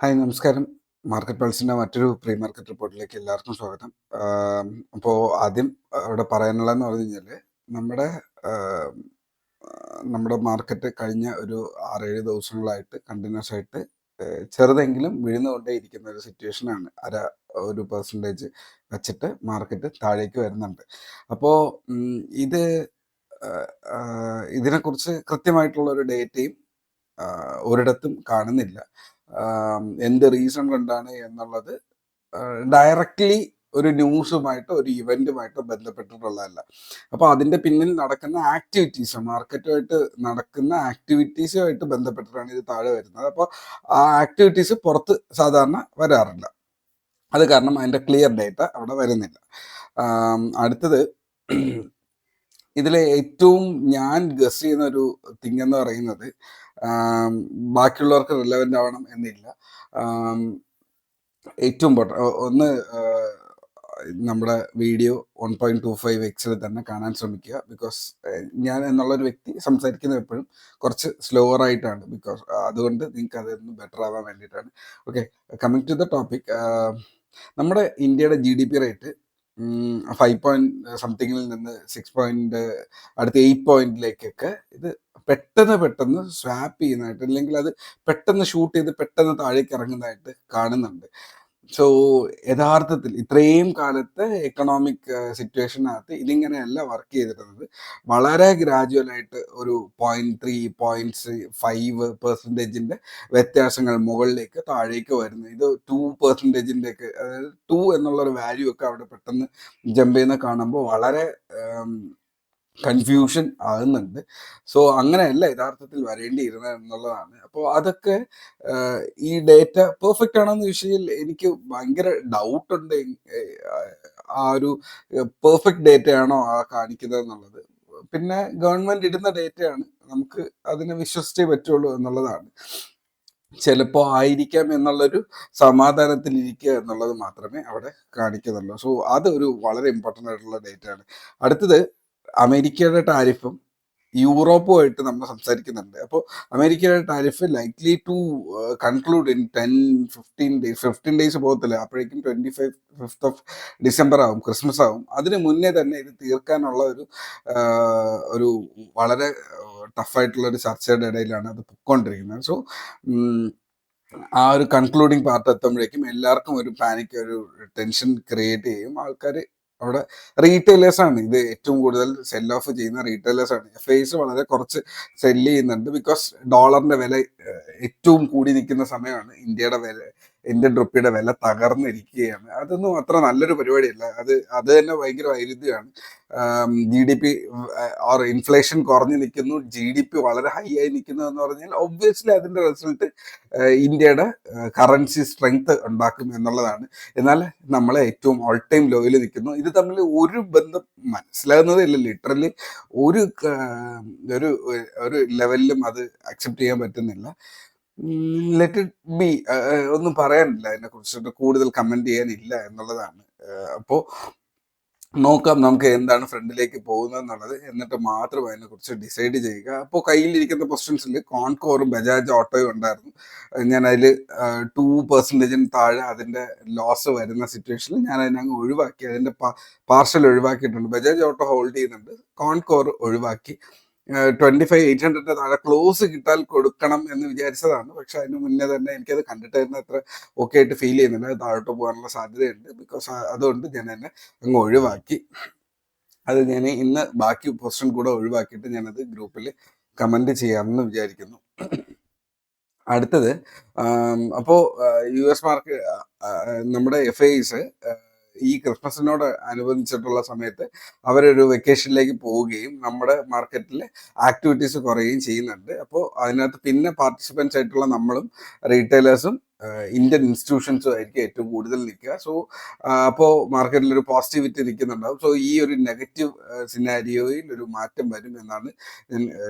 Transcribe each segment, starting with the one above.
Hi നമസ്കാരം. Market പൾസിൻ്റെ മറ്റൊരു pre market റിപ്പോർട്ടിലേക്ക് എല്ലാവർക്കും സ്വാഗതം. അപ്പോൾ ആദ്യം ഇവിടെ പറയാനുള്ളതെന്ന് പറഞ്ഞു കഴിഞ്ഞാൽ നമ്മുടെ ആം, നമ്മുടെ മാർക്കറ്റ് കഴിഞ്ഞ ഒരു 6-7 ദിവസങ്ങളായിട്ട് കണ്ടിന്യൂസ് ആയിട്ട് ചെറുതെങ്കിലും വീഴുന്നുകൊണ്ടേ ഇരിക്കുന്ന ഒരു സിറ്റുവേഷനാണ്. ഒരു പെർസെൻറ്റേജ് വെച്ചിട്ട് മാർക്കറ്റ് താഴേക്ക് വരുന്നുണ്ട്. അപ്പോൾ ഇത് ഇതിനെക്കുറിച്ച് കൃത്യമായിട്ടുള്ള ഒരു ഡേറ്റയും ഒരിടത്തും കാണുന്നില്ല. എന്ത് റീസൺ കൊണ്ടാണ് എന്നുള്ളത് ഡയറക്റ്റ്ലി ഒരു ന്യൂസുമായിട്ടോ ഒരു ഇവൻറ്റുമായിട്ടോ ബന്ധപ്പെട്ടിട്ടുള്ളതല്ല. അപ്പോൾ അതിൻ്റെ പിന്നിൽ നടക്കുന്ന ആക്ടിവിറ്റീസ്, മാർക്കറ്റുമായിട്ട് നടക്കുന്ന ആക്ടിവിറ്റീസുമായിട്ട് ബന്ധപ്പെട്ടിട്ടാണ് ഇത് താഴെ വരുന്നത്. അപ്പോൾ ആ ആക്ടിവിറ്റീസ് പുറത്ത് സാധാരണ വരാറില്ല. അത് കാരണം അതിൻ്റെ ക്ലിയർ ഡേറ്റ അവിടെ വരുന്നില്ല. അടുത്തത് ഇതിലെ ഏറ്റവും ഞാൻ ഗസ് ചെയ്യുന്ന ഒരു തിങ് എന്ന് പറയുന്നത്, ബാക്കിയുള്ളവർക്ക് റിലവൻ്റ് ആവണം എന്നില്ല. ഏറ്റവും ഇമ്പോർട്ടൻ്റ് ഒന്ന്, നമ്മുടെ വീഡിയോ 1.25x തന്നെ കാണാൻ ശ്രമിക്കുക. ബിക്കോസ് ഞാൻ എന്നുള്ളൊരു വ്യക്തി സംസാരിക്കുന്നത് എപ്പോഴും കുറച്ച് സ്ലോവർ ആയിട്ടാണ്. ബിക്കോസ് അതുകൊണ്ട് നിങ്ങൾക്ക് അതൊന്ന് ബെറ്റർ ആവാൻ വേണ്ടിയിട്ടാണ്. Okay, coming to the topic. നമ്മുടെ ഇന്ത്യയുടെ GDP റേറ്റ് 5 നിന്ന് 6 അടുത്ത 8 ഇത് പെട്ടെന്ന് സ്വാപ്പ് ചെയ്യുന്നതായിട്ട്, അല്ലെങ്കിൽ അത് പെട്ടെന്ന് ഷൂട്ട് ചെയ്ത് പെട്ടെന്ന് താഴേക്ക് ഇറങ്ങുന്നതായിട്ട് കാണുന്നുണ്ട്. സോ യഥാർത്ഥത്തിൽ ഇത്രയും കാലത്തെ എക്കണോമിക് സിറ്റുവേഷനകത്ത് ഇതിങ്ങനെയല്ല വർക്ക് ചെയ്തിരുന്നത്. വളരെ ഗ്രാജുവലായിട്ട് ഒരു 0.3 0.5% വ്യത്യാസങ്ങൾ മുകളിലേക്ക് താഴേക്ക് വരുന്നു. ഇത് 2%, അതായത് 2 എന്നുള്ളൊരു വാല്യൂ ഒക്കെ അവിടെ പെട്ടെന്ന് ജമ്പ് ചെയ്യുന്ന കാണുമ്പോൾ വളരെ കൺഫ്യൂഷൻ ആകുന്നുണ്ട്. സോ അങ്ങനെയല്ല യഥാർത്ഥത്തിൽ വരേണ്ടിയിരുന്നത് എന്നുള്ളതാണ്. അപ്പോൾ അതൊക്കെ ഈ ഡേറ്റ പെർഫെക്റ്റ് ആണെന്ന് ചോദിച്ചാൽ എനിക്ക് ഭയങ്കര ഡൗട്ടുണ്ട്. ആ ഒരു പെർഫെക്റ്റ് ഡേറ്റയാണോ ആ കാണിക്കുന്നത് എന്നുള്ളത്. പിന്നെ ഗവൺമെൻറ് ഇടുന്ന ഡേറ്റയാണ്, നമുക്ക് അതിനെ വിശ്വസിച്ചേ പറ്റുള്ളൂ എന്നുള്ളതാണ്. ചിലപ്പോൾ ആയിരിക്കാം എന്നുള്ളൊരു സമാധാനത്തിലിരിക്കുക എന്നുള്ളത് മാത്രമേ അവിടെ കാണിക്കുന്നുള്ളൂ. സോ അതൊരു വളരെ ഇമ്പോർട്ടൻ്റ് ആയിട്ടുള്ള ഡേറ്റയാണ്. അടുത്തത് അമേരിക്കയുടെ ടാരിഫും യൂറോപ്പുമായിട്ട് നമ്മൾ സംസാരിക്കുന്നുണ്ട്. അപ്പോൾ അമേരിക്കയുടെ tariff likely to conclude in 10-15 days. 15 days പോകത്തില്ല, അപ്പോഴേക്കും 5th ഡിസംബർ ആവും, ക്രിസ്മസ് ആവും. അതിന് മുന്നേ തന്നെ ഇത് തീർക്കാനുള്ള ഒരു വളരെ ടഫായിട്ടുള്ള ഒരു ചർച്ചയുടെ ഇടയിലാണ് അത് പൊയ്ക്കൊണ്ടിരിക്കുന്നത്. സോ ആ ഒരു കൺക്ലൂഡിങ് പാർട്ട് എത്തുമ്പോഴേക്കും എല്ലാവർക്കും ഒരു പാനിക്, ഒരു ടെൻഷൻ ക്രിയേറ്റ് ചെയ്യും. ആൾക്കാർ അവിടെ റീറ്റെയിലേഴ്സാണ് ഇത് ഏറ്റവും കൂടുതൽ സെൽ ഓഫ് ചെയ്യുന്ന റീറ്റെയിലേഴ്സാണ്. FIs വളരെ കുറച്ച് സെല്ല് ചെയ്യുന്നുണ്ട്. ബിക്കോസ് ഡോളറിന്റെ വില ഏറ്റവും കൂടി നിൽക്കുന്ന സമയമാണ്. ഇന്ത്യൻ റുപ്പിയുടെ വില തകർന്നിരിക്കുകയാണ്. അതൊന്നും അത്ര നല്ലൊരു പരിപാടിയല്ല. അത് തന്നെ ഭയങ്കര വൈരുദ്ധ്യമാണ്. GDP ഓർ ഇൻഫ്ലേഷൻ കുറഞ്ഞു നിൽക്കുന്നു, GDP വളരെ ഹൈ ആയി നിൽക്കുന്നു എന്ന് പറഞ്ഞാൽ ഒബ്വിയസ്ലി അതിന്റെ റിസൾട്ട് ഇന്ത്യയുടെ കറൻസി സ്ട്രെങ്ത് ഉണ്ടാക്കും എന്നുള്ളതാണ്. എന്നാൽ നമ്മളെ ഏറ്റവും ഓൾ ടൈം ലോയിൽ നിൽക്കുന്നു. ഇത് തമ്മിൽ ഒരു ബന്ധം മനസ്സിലാകുന്നതേ ഇല്ല. ലിറ്ററലി ഒരു ഒരു ലെവലിലും അത് അക്സെപ്റ്റ് ചെയ്യാൻ പറ്റുന്നില്ല. Let it be. ഒന്നും പറയാനില്ല, അതിനെക്കുറിച്ചിട്ട് കൂടുതൽ കമൻറ്റ് ചെയ്യാനില്ല എന്നുള്ളതാണ്. അപ്പോൾ നോക്കാം നമുക്ക് എന്താണ് ഫ്രണ്ടിലേക്ക് പോകുന്നത് എന്നുള്ളത്, എന്നിട്ട് മാത്രം അതിനെക്കുറിച്ച് ഡിസൈഡ് ചെയ്യുക. അപ്പോൾ കയ്യിലിരിക്കുന്ന പൊസിഷൻസിൽ കോൺകോറും ബജാജ് ഓട്ടോയും ഉണ്ടായിരുന്നു. ഞാൻ അതിൽ 2% താഴെ അതിൻ്റെ ലോസ് വരുന്ന സിറ്റുവേഷനിൽ ഞാൻ അതിനങ്ങ് ഒഴിവാക്കി, അതിൻ്റെ പാർഷ്യൽ ഒഴിവാക്കിയിട്ടുണ്ട്. ബജാജ് ഓട്ടോ ഹോൾഡ് ചെയ്യുന്നുണ്ട്, കോൺകോർ ഒഴിവാക്കി. 25,800 താഴെ ക്ലോസ് കിട്ടാൽ കൊടുക്കണം എന്ന് വിചാരിച്ചതാണ്. പക്ഷെ അതിന് മുന്നേ തന്നെ എനിക്കത് കണ്ടിട്ട് തന്നെ അത്ര ഓക്കെ ആയിട്ട് ഫീൽ ചെയ്യുന്നില്ല. അത് താഴോട്ട് പോകാനുള്ള സാധ്യതയുണ്ട്. ബിക്കോസ് അതുകൊണ്ട് ഞാൻ എന്നെ അങ്ങ് ഒഴിവാക്കി. അത് ഞാൻ ഇന്ന് ബാക്കി പൊസിഷൻ കൂടെ ഒഴിവാക്കിയിട്ട് ഞാനത് ഗ്രൂപ്പിൽ കമൻറ്റ് ചെയ്യാമെന്ന് വിചാരിക്കുന്നു. അടുത്തത്, അപ്പോൾ US നമ്മുടെ FIs ഈ ക്രിസ്മസിനോട് അനുബന്ധിച്ചിട്ടുള്ള സമയത്ത് അവരൊരു വെക്കേഷനിലേക്ക് പോവുകയും നമ്മുടെ മാർക്കറ്റിൽ ആക്ടിവിറ്റീസ് കുറയുകയും ചെയ്യുന്നുണ്ട്. അപ്പോൾ അതിനകത്ത് പിന്നെ പാർട്ടിസിപ്പൻസ് ആയിട്ടുള്ള നമ്മളും റീറ്റെയിലേഴ്സും ഇന്ത്യൻ ഇൻസ്റ്റിറ്റ്യൂഷൻസും ആയിരിക്കും ഏറ്റവും കൂടുതൽ നിൽക്കുക. സോ അപ്പോൾ മാർക്കറ്റിൽ ഒരു പോസിറ്റിവിറ്റി നിൽക്കുന്നുണ്ടാവും. സോ ഈ ഒരു നെഗറ്റീവ് സിനാരിയോയിൽ ഒരു മാറ്റം വരും എന്നാണ് ഞാൻ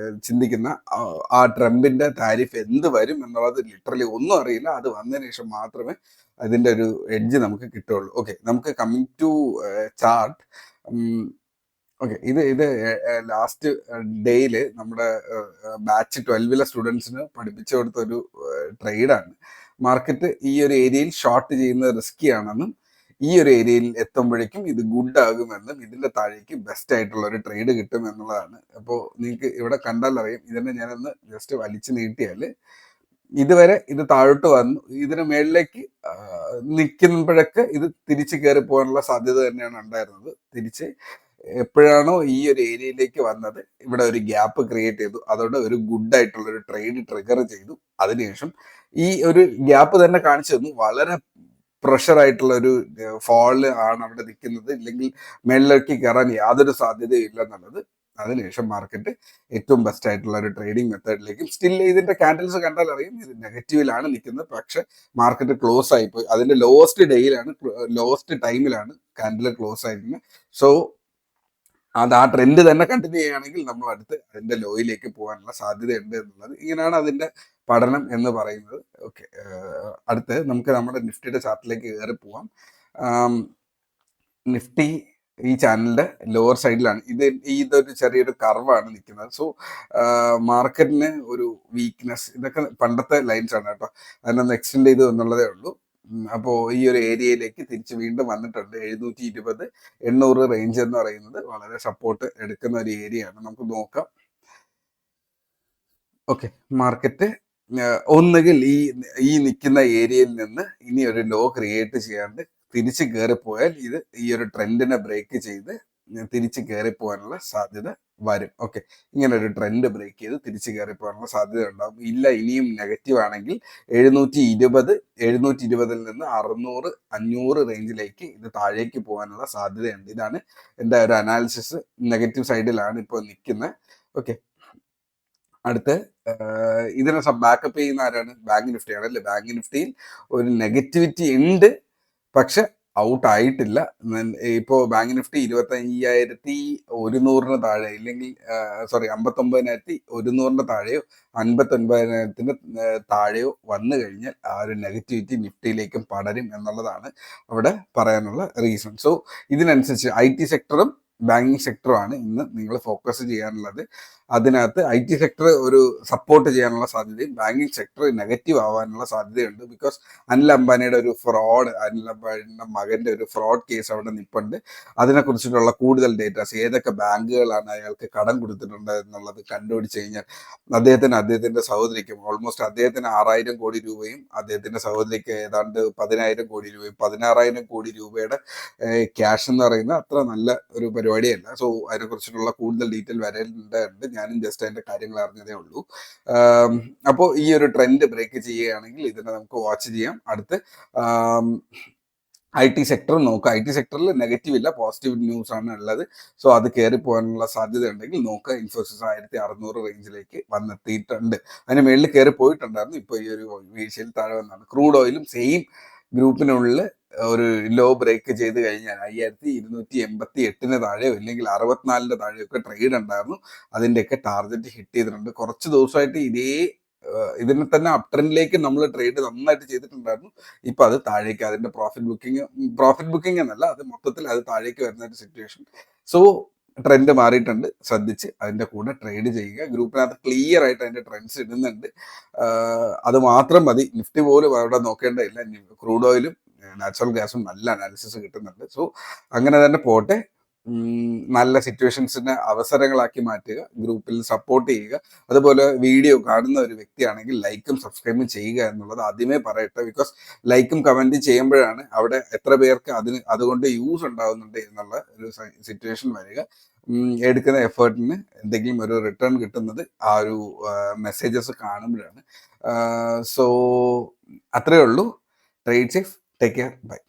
ചിന്തിക്കുന്ന. ആ ട്രംപിൻ്റെ താരിഫ് എന്ത് വരും എന്നുള്ളത് ലിറ്ററലി ഒന്നും അറിയില്ല. അത് വന്നതിന് ശേഷം മാത്രമേ അതിൻ്റെ ഒരു എഡ്ജ് നമുക്ക് കിട്ടുള്ളൂ. ഓക്കെ, നമുക്ക് കമ്മിങ് ടു ചാർട്ട്. ഓക്കെ, ഇത് ലാസ്റ്റ് ഡേയിൽ നമ്മുടെ ബാച്ച് 12 സ്റ്റുഡൻസിന് പഠിപ്പിച്ചു കൊടുത്തൊരു ട്രേഡാണ്. മാർക്കറ്റ് ഈ ഒരു ഏരിയയിൽ ഷോർട്ട് ചെയ്യുന്നത് റിസ്കി ആണെന്നും ഈ ഒരു ഏരിയയിൽ എത്തുമ്പോഴേക്കും ഇത് ഗുഡ് ആകുമെന്നും ഇതിന്റെ താഴേക്ക് ബെസ്റ്റ് ആയിട്ടുള്ള ഒരു ട്രേഡ് കിട്ടും എന്നുള്ളതാണ്. അപ്പോൾ നിങ്ങൾക്ക് ഇവിടെ കണ്ടാൽ അറിയാം. ഇതിനെ ഞാനൊന്ന് ജസ്റ്റ് വലിച്ചു നീട്ടിയാൽ ഇതുവരെ ഇത് താഴോട്ട് വന്നു. ഇതിന് മേളിലേക്ക് നിൽക്കുമ്പോഴൊക്കെ ഇത് തിരിച്ച് കയറി പോകാനുള്ള സാധ്യത തന്നെയാണ് ഉണ്ടായിരുന്നത്. തിരിച്ച് എപ്പോഴാണോ ഈ ഒരു ഏരിയയിലേക്ക് വന്നത് ഇവിടെ ഒരു ഗ്യാപ്പ് ക്രിയേറ്റ് ചെയ്തു. അതോടെ ഒരു ഗുഡ് ആയിട്ടുള്ള ഒരു ട്രേഡ് ട്രിഗർ ചെയ്തു. അതിനുശേഷം ഈ ഒരു ഗ്യാപ്പ് തന്നെ കാണിച്ചു തന്നു. വളരെ പ്രഷർ ആയിട്ടുള്ള ഒരു ഫോള് ആണ് അവിടെ നിൽക്കുന്നത്. ഇല്ലെങ്കിൽ മേളിലേക്ക് കയറാൻ യാതൊരു സാധ്യതയും ഇല്ല എന്നുള്ളത്. അതിനുശേഷം മാർക്കറ്റ് ഏറ്റവും ബെസ്റ്റ് ആയിട്ടുള്ള ഒരു ട്രേഡിംഗ് മെത്തേഡിലേക്കും സ്റ്റിൽ ഇതിന്റെ കാൻഡിൽസ് കണ്ടാൽ അറിയും ഇത് നെഗറ്റീവിലാണ് നിൽക്കുന്നത്. പക്ഷെ മാർക്കറ്റ് ക്ലോസ് ആയിപ്പോയി. അതിന്റെ ലോവസ്റ്റ് ഡേയിലാണ്, ലോവസ്റ്റ് ടൈമിലാണ് കാൻഡിൽ ക്ലോസ് ആയിരിക്കുന്നത്. സോ അത് ആ ട്രെൻഡ് തന്നെ കണ്ടിന്യൂ ചെയ്യുകയാണെങ്കിൽ നമ്മൾ അടുത്ത് അതിന്റെ ലോയിലേക്ക് പോകാനുള്ള സാധ്യതയുണ്ട് എന്നുള്ളത്. ഇങ്ങനെയാണ് അതിന്റെ പഠനം എന്ന് പറയുന്നത്. ഓക്കെ, അടുത്ത് നമുക്ക് നമ്മുടെ നിഫ്റ്റിയുടെ ചാർട്ടിലേക്ക് കയറി പോവാം. നിഫ്റ്റി ഈ ചാനലിന്റെ ലോവർ സൈഡിലാണ്. ഇതൊരു ചെറിയൊരു കർവാണ് നിൽക്കുന്നത്. സോ മാർക്കറ്റിന് ഒരു വീക്ക്നെസ്, ഇതൊക്കെ പണ്ടത്തെ ലൈൻസ് ആണ് കേട്ടോ, അതിനൊന്ന് എക്സ്റ്റെൻഡ് ചെയ്തു എന്നുള്ളതേ ഉള്ളൂ. അപ്പോൾ ഈ ഒരു ഏരിയയിലേക്ക് തിരിച്ച് വീണ്ടും വന്നിട്ടുണ്ട്. 720 800 റേഞ്ച് എന്ന് പറയുന്നത് വളരെ സപ്പോർട്ട് എടുക്കുന്ന ഒരു ഏരിയ ആണ്. നമുക്ക് നോക്കാം. ഓക്കെ, മാർക്കറ്റ് ഒന്നുകിൽ ഈ നിൽക്കുന്ന ഏരിയയിൽ നിന്ന് ഇനി ഒരു ലോ ക്രിയേറ്റ് ചെയ്യാണ്ട് തിരിച്ച് കയറിപ്പോയാൽ ഇത് ഈ ഒരു ട്രെൻഡിനെ ബ്രേക്ക് ചെയ്ത് തിരിച്ച് കയറിപ്പോകാനുള്ള സാധ്യത വരും. ഓക്കെ, ഇങ്ങനെ ഒരു ട്രെൻഡ് ബ്രേക്ക് ചെയ്ത് തിരിച്ച് കയറിപ്പോകാനുള്ള സാധ്യത ഉണ്ടാകും. ഇല്ല ഇനിയും നെഗറ്റീവ് ആണെങ്കിൽ 720 നിന്ന് 600 500 റേഞ്ചിലേക്ക് ഇത് താഴേക്ക് പോകാനുള്ള സാധ്യതയുണ്ട്. ഇതാണ് എൻ്റെ ഒരു അനാലിസിസ്. നെഗറ്റീവ് സൈഡിലാണ് ഇപ്പോൾ നിൽക്കുന്നത്. ഓക്കെ, അടുത്ത് ഇതിനെ ബാക്കപ്പ് ചെയ്യുന്ന ആരാണ്? ബാങ്ക് നിഫ്റ്റിയാണ് അല്ലേ. ബാങ്ക് നിഫ്റ്റിയിൽ ഒരു നെഗറ്റിവിറ്റി ഉണ്ട്, പക്ഷെ ഔട്ട് ആയിട്ടില്ല. ഇപ്പോൾ ബാങ്ക് നിഫ്റ്റി 25,100 താഴെ, ഇല്ലെങ്കിൽ 59,100 താഴെയോ 59,000 താഴെയോ വന്നു കഴിഞ്ഞാൽ ആ ഒരു നെഗറ്റിവിറ്റി നിഫ്റ്റിയിലേക്കും പടരും എന്നുള്ളതാണ് അവിടെ പറയാനുള്ള റീസൺ. സോ ഇതിനനുസരിച്ച് IT സെക്ടറും ബാങ്കിങ് സെക്ടറുമാണ് ഇന്ന് നിങ്ങൾ ഫോക്കസ് ചെയ്യാനുള്ളത്. അതിനകത്ത് IT സെക്ടർ ഒരു സപ്പോർട്ട് ചെയ്യാനുള്ള സാധ്യതയും ബാങ്കിങ് സെക്ടർ നെഗറ്റീവ് ആവാനുള്ള സാധ്യതയുണ്ട്. ബിക്കോസ് അനിൽ അംബാനിയുടെ ഒരു ഫ്രോഡ്, അനിൽ അംബാനിയുടെ മകന്റെ ഒരു ഫ്രോഡ് കേസ് അവിടെ നിൽപ്പുണ്ട്. അതിനെക്കുറിച്ചിട്ടുള്ള കൂടുതൽ ഡേറ്റാസ്, ഏതൊക്കെ ബാങ്കുകളാണ് അയാൾക്ക് കടം കൊടുത്തിട്ടുണ്ട് എന്നുള്ളത് കണ്ടുപിടിച്ച് കഴിഞ്ഞാൽ അദ്ദേഹത്തിന്റെ സഹോദരിക്കും ഓൾമോസ്റ്റ് അദ്ദേഹത്തിന് 6,000 കോടി രൂപയും അദ്ദേഹത്തിന്റെ സഹോദരിക്ക് ഏതാണ്ട് 10,000 കോടി രൂപയും 16,000 കോടി രൂപയുടെ ക്യാഷ് എന്ന് പറയുന്നത് അത്ര നല്ല ഒരു പരിപാടിയല്ല. സോ അതിനെക്കുറിച്ചിട്ടുള്ള കൂടുതൽ ഡീറ്റെയിൽ വരേണ്ടതുണ്ട്. ഞാനും ജസ്റ്റ് അതിന്റെ കാര്യങ്ങൾ അറിഞ്ഞതേ ഉള്ളൂ. അപ്പോൾ ഈ ഒരു ട്രെൻഡ് ബ്രേക്ക് ചെയ്യുകയാണെങ്കിൽ ഇതിനെ നമുക്ക് വാച്ച് ചെയ്യാം. അടുത്ത് IT സെക്ടർ നോക്കുക. IT സെക്ടറിൽ നെഗറ്റീവ് ഇല്ല, പോസിറ്റീവ് ന്യൂസ് ആണ് ഉള്ളത്. സോ അത് കയറി പോകാനുള്ള സാധ്യത ഉണ്ടെങ്കിൽ നോക്കുക. ഇൻഫോസിസ് 1,600 റേഞ്ചിലേക്ക് വന്നെത്തിയിട്ടുണ്ട്. അതിന് മേളിൽ കയറി പോയിട്ടുണ്ടായിരുന്നു. ഇപ്പോൾ ഈ ഒരു വീഴ്ചയിൽ താഴെ വന്നാണ്. ക്രൂഡ് ഓയിലും സെയിം ഗ്രൂപ്പിനുള്ളിൽ ഒരു ലോ ബ്രേക്ക് ചെയ്ത് കഴിഞ്ഞാൽ 5,288 താഴെയോ ഇല്ലെങ്കിൽ 64 താഴെയൊക്കെ ട്രേഡ് ഉണ്ടായിരുന്നു. അതിൻ്റെയൊക്കെ ടാർഗറ്റ് ഹിറ്റ് ചെയ്തിട്ടുണ്ട്. കുറച്ച് ദിവസമായിട്ട് ഇതിനെ തന്നെ അപ് ട്രെൻഡിലേക്ക് നമ്മൾ ട്രേഡ് നന്നായിട്ട് ചെയ്തിട്ടുണ്ടായിരുന്നു. ഇപ്പൊ അത് താഴേക്ക്, അതിന്റെ പ്രോഫിറ്റ് ബുക്കിംഗ് എന്നല്ല, അത് മൊത്തത്തിൽ അത് താഴേക്ക് വരുന്ന ഒരു സിറ്റുവേഷൻ. സോ ട്രെൻഡ് മാറിയിട്ടുണ്ട്. ശ്രദ്ധിച്ച് അതിന്റെ കൂടെ ട്രേഡ് ചെയ്യുക. ഗ്രൂപ്പിനകത്ത് ക്ലിയർ ആയിട്ട് അതിന്റെ ട്രെൻഡ്സ് ഇടുന്നുണ്ട്. അത് മാത്രം മതി. നിഫ്റ്റി പോലും അവിടെ നോക്കേണ്ടതില്ല. ക്രൂഡ് ഓയിലും നാച്ചുറൽ ഗ്യാസും നല്ല അനാലിസിസ് കിട്ടുന്നുണ്ട്. സോ അങ്ങനെ തന്നെ പോട്ടെ. നല്ല സിറ്റുവേഷൻസിനെ അവസരങ്ങളാക്കി മാറ്റുക, ഗ്രൂപ്പിൽ സപ്പോർട്ട് ചെയ്യുക. അതുപോലെ വീഡിയോ കാണുന്ന ഒരു വ്യക്തിയാണെങ്കിൽ ലൈക്കും സബ്സ്ക്രൈബും ചെയ്യുക എന്നുള്ളത് ആദ്യമേ പറയട്ടെ. ബിക്കോസ് ലൈക്കും കമൻറ്റും ചെയ്യുമ്പോഴാണ് അവിടെ എത്ര പേർക്ക് അതുകൊണ്ട് യൂസ് ഉണ്ടാകുന്നുണ്ട് എന്നുള്ള ഒരു സിറ്റുവേഷൻ വരിക. എടുക്കുന്ന എഫേർട്ടിന് എന്തെങ്കിലും ഒരു റിട്ടേൺ കിട്ടുന്നത് ആ ഒരു മെസ്സേജസ് കാണുമ്പോഴാണ്. സോ അത്രയേ ഉള്ളൂ. Trade safe, take care, by.